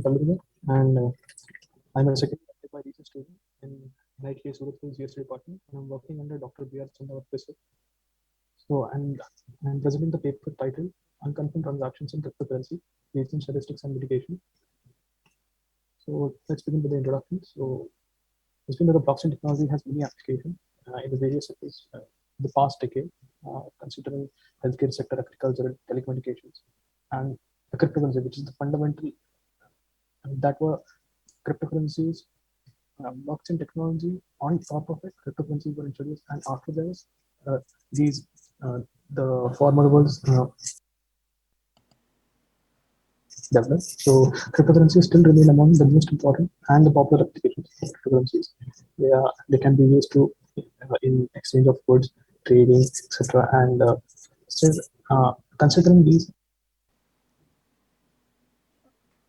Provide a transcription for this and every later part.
Kallurkar, and I'm a second year research student in NIT Surat's GST department, and I'm working under Dr. B.R. Chandra professor. So, I'm presenting the paper titled Unconfirmed Transactions in Cryptocurrency, Recent Statistics and Mitigation. So, let's begin with the introduction. So, it's been that the blockchain technology has many applications in the various sectors in the past decade, considering healthcare sector, agriculture, telecommunications, and the cryptocurrency, which is the fundamental that were cryptocurrencies, blockchain technology. On top of it, cryptocurrencies were introduced, and after this, these the formables developed. So cryptocurrencies still remain among the most important and the popular applications of cryptocurrencies. They can be used to in exchange of goods, trading, etc. And still, considering these.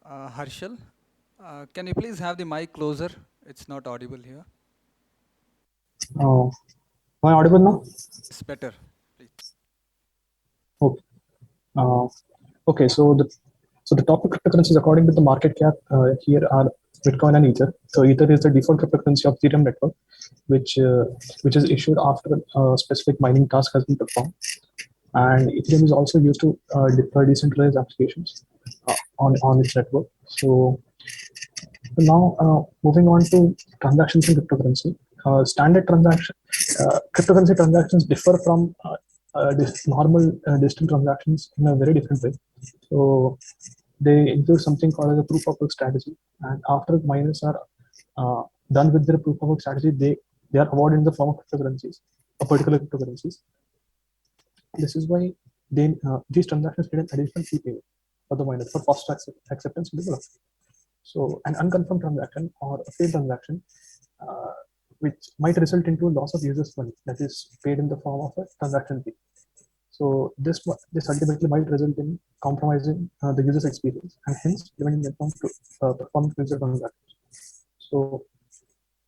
Harshal, can you please have the mic closer? It's not audible here. Am I audible now? It's better. Please. Okay. Uh, okay. So the top cryptocurrencies according to the market cap here are Bitcoin and Ether. So Ether is the default cryptocurrency of Ethereum network, which is issued after a specific mining task has been performed. And Ethereum is also used to deploy decentralized applications on its network. So now moving on to transactions in cryptocurrency. Standard cryptocurrency transactions differ from normal digital transactions in a very different way. So they include something called as a proof of work strategy. And after miners are done with their proof of work strategy, they are awarded in the form of cryptocurrencies, or particular cryptocurrencies. This is why these transactions need an additional fee payment for the miner for fast acceptance in the blockchain. So an unconfirmed transaction or a failed transaction, uh, which might result into a loss of users' money that is paid in the form of a transaction fee. So this ultimately might result in compromising the user's experience and hence preventing them from performing user transactions. So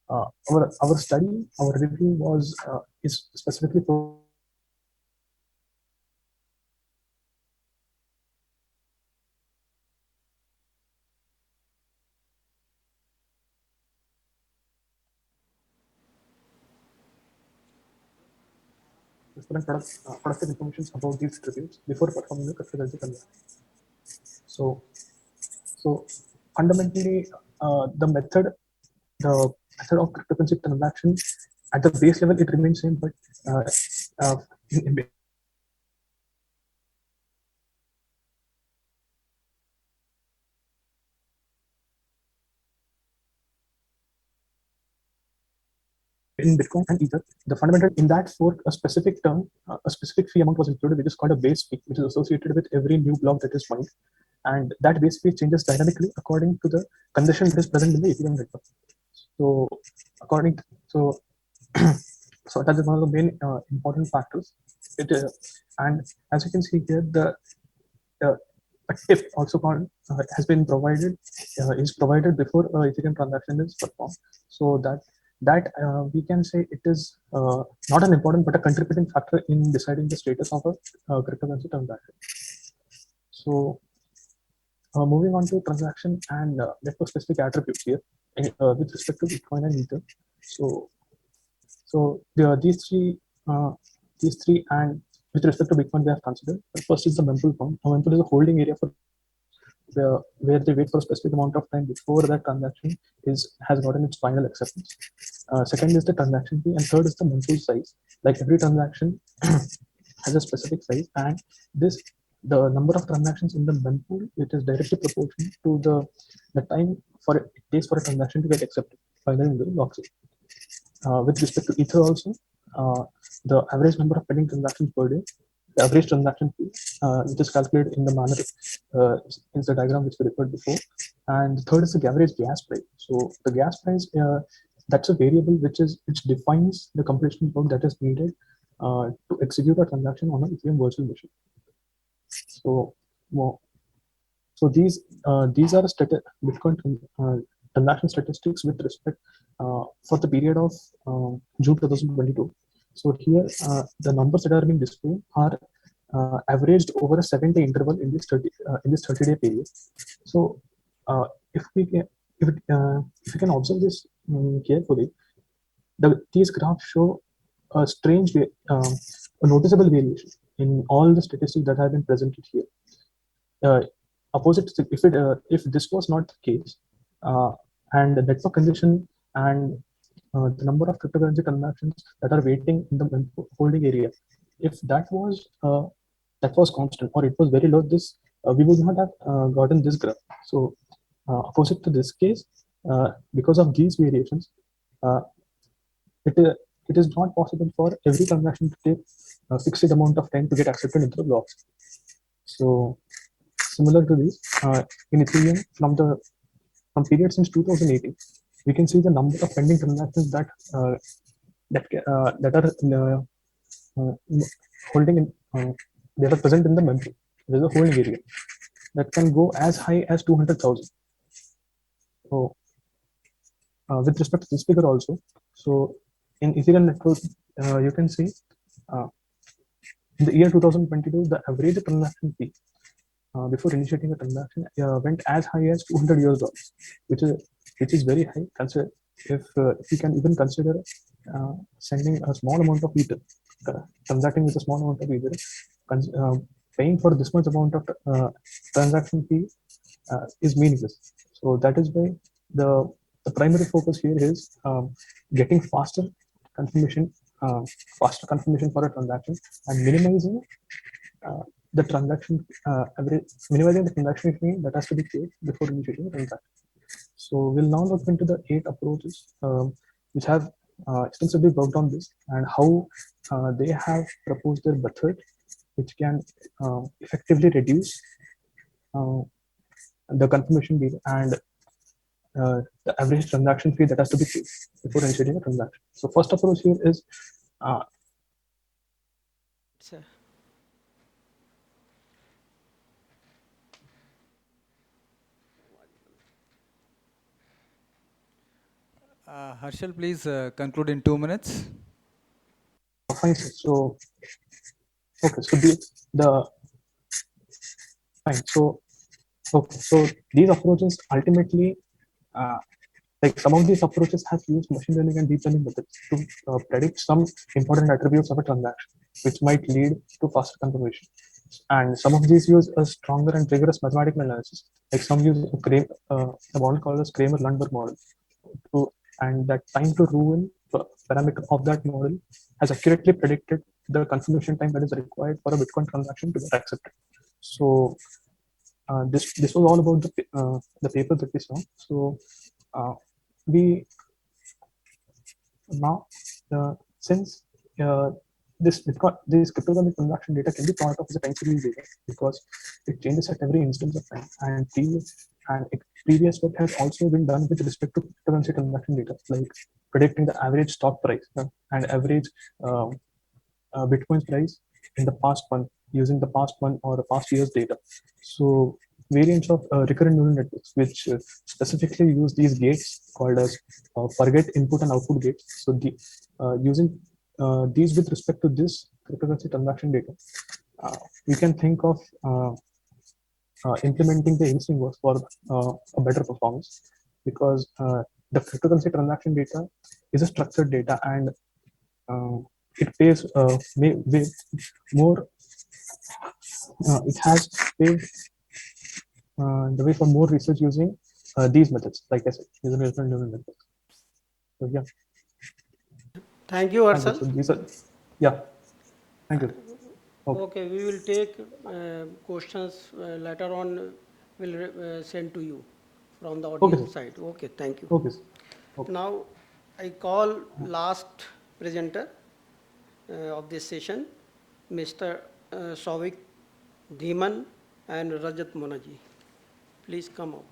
our study, our review is specifically focused on cryptocurrency transactions different productive information about these reviews before performing the cryptocurrency transaction. So, so fundamentally, the method of cryptocurrency transaction at the base level it remains same, but uh, uh, in Bitcoin and Ether, the fundamental in that fork, a specific term, a specific fee amount was included, which is called a base fee, which is associated with every new block that is mined, and that base fee changes dynamically according to the condition that is present in the Ethereum network. So, according so so that is one of the main important factors. And as you can see here, uh, a tip also called has been provided is provided before Ethereum transaction is performed, so that we can say it is not an important but a contributing factor in deciding the status of a cryptocurrency transaction. So moving on to transaction and network specific attributes here with respect to Bitcoin and Ether. So uh, these three, and with respect to Bitcoin, we have considered. First is the mempool count. A mempool is a holding area for where they wait for a specific amount of time before that transaction has gotten its final acceptance. Second is the transaction fee, and third is the mempool size. Like every transaction has a specific size, and this the number of transactions in the mempool it is directly proportional to the time it takes for a transaction to get accepted finally in the blockchain. With respect to Ether also, the average number of pending transactions per day, the average transaction fee, which is calculated in the manner in the diagram which we referred before. And the third is the average gas price. So the gas price, that's a variable which defines the completion work that is needed to execute a transaction on an Ethereum virtual machine. So, well, so these are Bitcoin transaction statistics with respect for the period of June 2022. So here the numbers that are being displayed are averaged over a 7-day interval in this 30-day period. So if we can, if we can observe this carefully, these graphs show a a noticeable variation in all the statistics that have been presented here. Uh, Opposite, if this was not the case, uh, and the network congestion and the number of cryptocurrency transactions that are waiting in the holding area, if that was constant or it was very low, this we would not have gotten this graph. So opposite to this case, because of these variations, uh, it, uh, it is not possible for every transaction to take a fixed amount of time to get accepted into the blocks. So similar to this, in Ethereum, from period since 2018, we can see the number of pending transactions that are uh, holding in, that are present in the memory. There is a holding area that can go as high as 200,000. So with respect to this figure also, so in Ethereum network, you can see uh, in the year 2022, the average transaction fee before initiating a transaction went as high as $200, which is which is very high. Consider if you can even consider sending a small amount of ether, transacting with a small amount of ether, uh, paying for this much amount of transaction fee is meaningless. So that is why the the primary focus here is getting confirmation, uh, faster confirmation for a transaction and uh, minimizing the transaction fee that has to be paid before initiating a transaction. So we'll now look into the 8 approaches which have extensively worked on this and how they have proposed their method, which can effectively reduce uh, the confirmation fee and the average transaction fee that has to be paid before initiating a transaction. So first approach here is uh, Sir. Harshal, please conclude in 2 minutes. fine. So okay, so the fine. So okay, so these approaches ultimately, uh, like some of these approaches have used machine learning and deep learning methods to predict some important attributes of a transaction, which might lead to faster confirmation. And some of these use a stronger and rigorous mathematical analysis, like some use a model called as Kramer-Lundberg model, to and that time to ruin parameter of that model has accurately predicted the confirmation time that is required for a Bitcoin transaction to get accepted. So this was all about the paper that we saw. So uh, we now since this cryptographic transaction data can be thought of as a time series data because it changes at every instance of time, and previous work has also been done with respect to cryptocurrency transaction data, like predicting the average stock price and average um, Bitcoin's price in the past month using the past month or the past year's data. So variants of recurrent neural networks, which specifically use these gates called as forget input and output gates. So using these with respect to this cryptocurrency transaction data, we can think of implementing the existing works for a better performance because the cryptocurrency transaction data is a structured data and uh, it pays way more. It has paved the way for more research using these methods, like I said, using different neural networks. So yeah, Thank you, thank you. Harshal. So these are, yeah, thank you. Okay, Okay, we will take questions later on. Will send to you from the okay, audience sir. side. Okay, thank you. Okay, sir. Okay. Now, I call last presenter of this session, Mr. Souvik Dhiman and Rajat Monaji. Please come over.